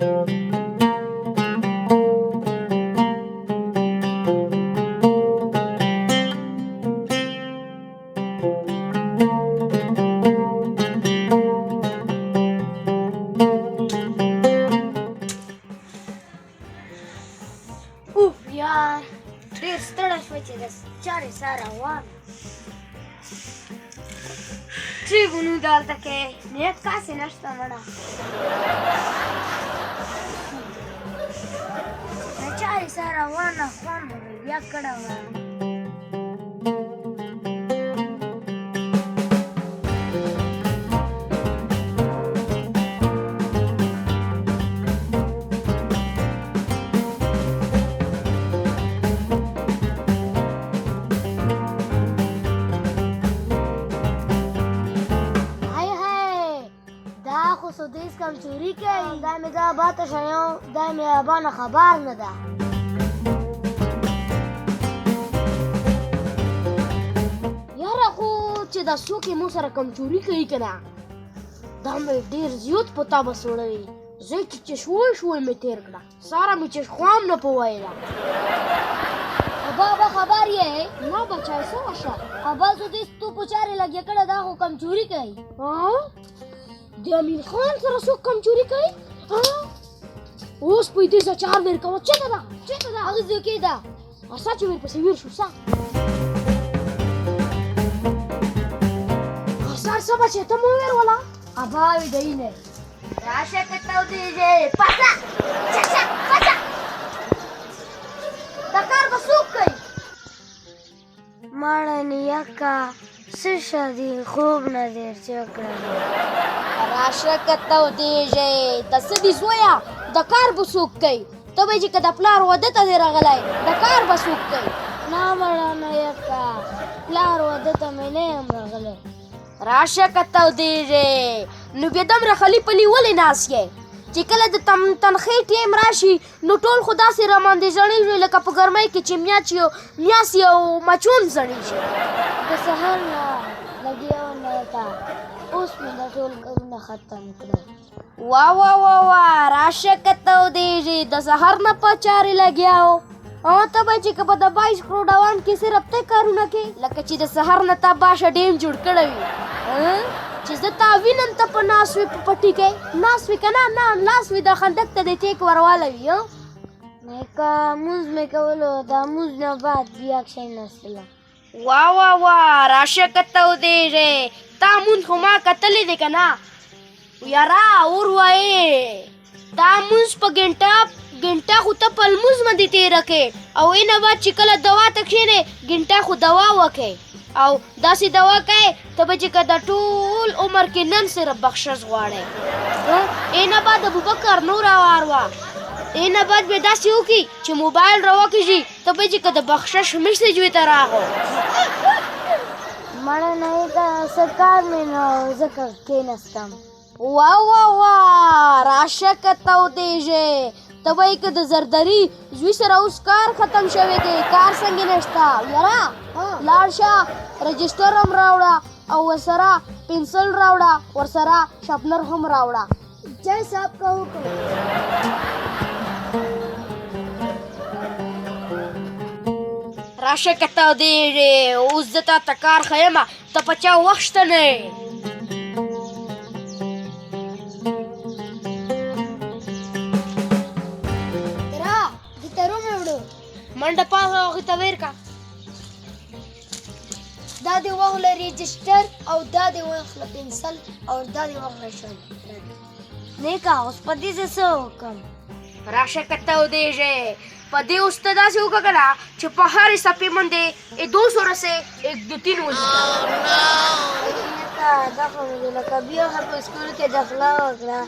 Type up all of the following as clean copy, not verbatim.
اوف یار ډېر ستړی شوی چې د چارې سره روان چې ونو دلته کې نیت کاسې نشته مړه د چارې سره روانه خوند به مې بیا کړی وه سودیس کمزوری کوي دا مې دا باته شیان دا مې ابانه خبر نه ده یاره خو چې دا څوک مو سره کمزوري کوي که نه دا مې ډېر زیات په تا بس وړوي زه چې شوی مې تېر کړه ساره مې چې خوام نه په ویله بابا خبر یې نه بچای څه وشه ابا سودیس تو په چارې لګیا کړه دا خو کمزوري کوي د امین خان سره څوک کمزوري کوي اوس په دې څه چار ور کوه چېرته ده هغه ځای کې ده اسا چې ورپسې ویر شو سا سر څه بچې ته مو ویر ولا ابا وی دی نه راشه کته ودیږي پاسا چا پاسا دا کار به څوک کوي ماړه نیاکا څه شدي خوب نه دیر چکړه راشه کته ودیږي د څه دي زویه د کار به څوک کوي ته به چې که د پلار واده ته دی راغلی د کار به څوک کوي نه مړه نیاکا پلار واده ته مې نه یم راغلی راشه کته ودیږي نو بیا دومره خلی پلي ولې ناست یې چې کله د تنخې ټیم راشي نو ټول خو داسې راماندې زړېږي لکه په ګرمۍ کې چې میاسي او مچون زړېږي د سهار نه لګیا نه تا اوس مې دا ټول کارونه ختم کړل وا راشه کته ودیږي د سهار نه په چارې لګیا و ته به چې که په د 22 کروڑ ډوان کې صرف ته کارونه کوې لکه چې د سهار نه تا باشه ډیم جوړ کړی وي چې زه تا وینم ته په ناست وې په پټي کې ناست وې که نه ناست وې دا خندق ته دې ټیک وروالی وي نیکه مونځ مې کولو دا مونځ نه بعد بیا کښېناستله وا راشه کته ودیږي تا مونځ خو ما کتلی دی که نه یاره اور وایې دا مونځ په ګنټه خو ته په لمونځ باندې تېره کړې او اینه بعد چې کله دوا ته کښېنې ګنټه خو دوا وکړې او داسې دوا کوې ته به چې که د ټول عمر کې نن صرف بخشش غواړې اینه بعد ابوبکر نور اوار وه اینه بعد به داسې وکړي چې موبایل راوکړي ته به چې که د بخشش میسج ورته راغو مړه نه که څه کار مې نه ځکه کښېنستم وا راشه کته ودیږي ته وایي که د زردري زوی سره اوس کار ختم شوی دی کار څنګه نشته یاره لاړ شه رجسټر هم راوړه او ورسره پنسل راوړه ورسره شاپنر هم راوړه چای صاحب کا حکم راشه کته ودیږي اوس زه تا ته کار ښیمه ته په چا وخت شته نه یې منډه پاس هغې ته ویر کا دا دې واخله رجسټر او دا دې واخله پنسل او دا دې واخله شاپنر نیکه اوس په دې زه څه وکړم راشه کته ودیږي په دې اوس ته داسې وکړه که نه چې په هرې صفحې باندې 200 سے 1 2 3 ولیکه دا خو مې لکه بیا هر په سکول کې داخله وکړه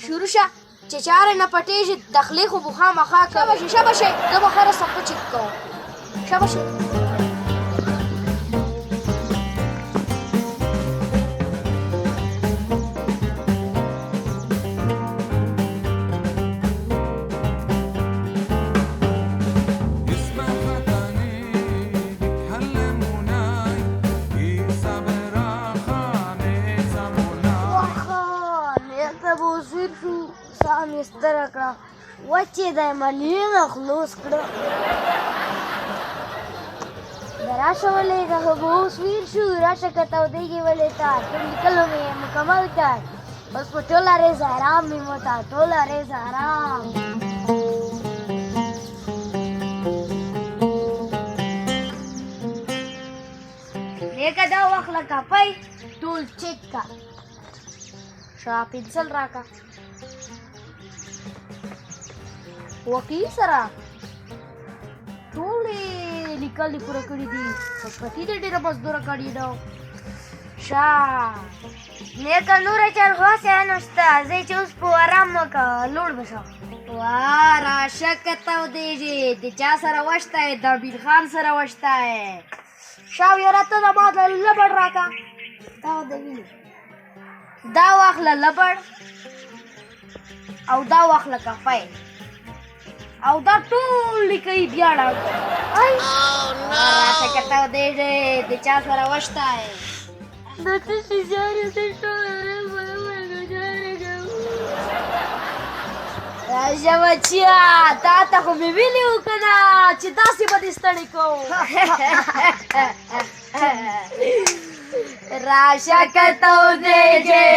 شروع شه چې چارې نه پټېږي دخلې خو به خامخا کوي شاباشي زه به هره صفحه چک کوم شاباشي سام یې ستره کړه وچې دی ملیونه خلوص کړه د راشه ولې د خو به اوس ویر شو راشه که تودېږي ولې تا ټول لیکلو مې مکمل کړ بس په ټوله ریز حرام مې موته ټوله ریز حرام نیکه دا واخله کاپۍ ټول چیک کا شا پنسل راکا وکیل سره ټولې لیکل دې پوره کړي دي پټي دې ډېره مزدوره کړې ده شا نیکه نوره چل خلاصه نشته زه چې اوس په ارام وکړه لوړ به شم واه راشه که تودېږي د چا سره وشته یې د امیر خان سره وشته یې شا یاره ته د ما د لبړ راکه دا د وینې دا واخله لبړ او دا واخله کفی او دا ټول لیکئ بیاړه راشه که تودېږي د چا سره وشته یې د څه شي جارې څه راشه بچیا تا ته خو مې ویلي وو که نه چې داسې به دې ستړی کوم راشه که تودېږې